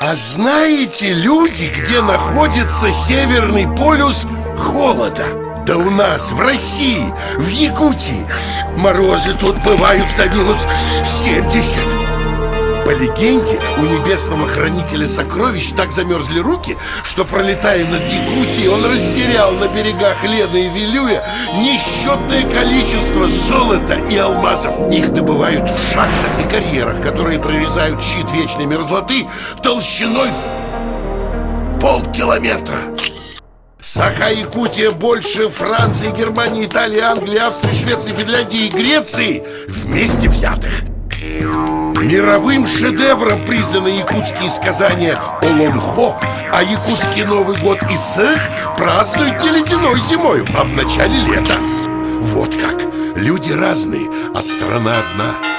А знаете, люди, где находится Северный полюс холода? Да у нас, в России, в Якутии, морозы тут бывают за -70. По легенде, у небесного хранителя сокровищ так замерзли руки, что, пролетая над Якутией, он растерял на берегах Лены и Вилюя несчетное количество золота и алмазов. Их добывают в шахтах и карьерах, которые прорезают щит вечной мерзлоты толщиной в полкилометра. Саха-Якутия больше Франции, Германии, Италии, Англии, Австрии, Швеции, Финляндии и Греции вместе взятых. Мировым шедевром признаны якутские сказания Олонхо, а якутский Новый год Исэх празднуют не ледяной зимой, а в начале лета. Вот как. Люди разные, а страна одна.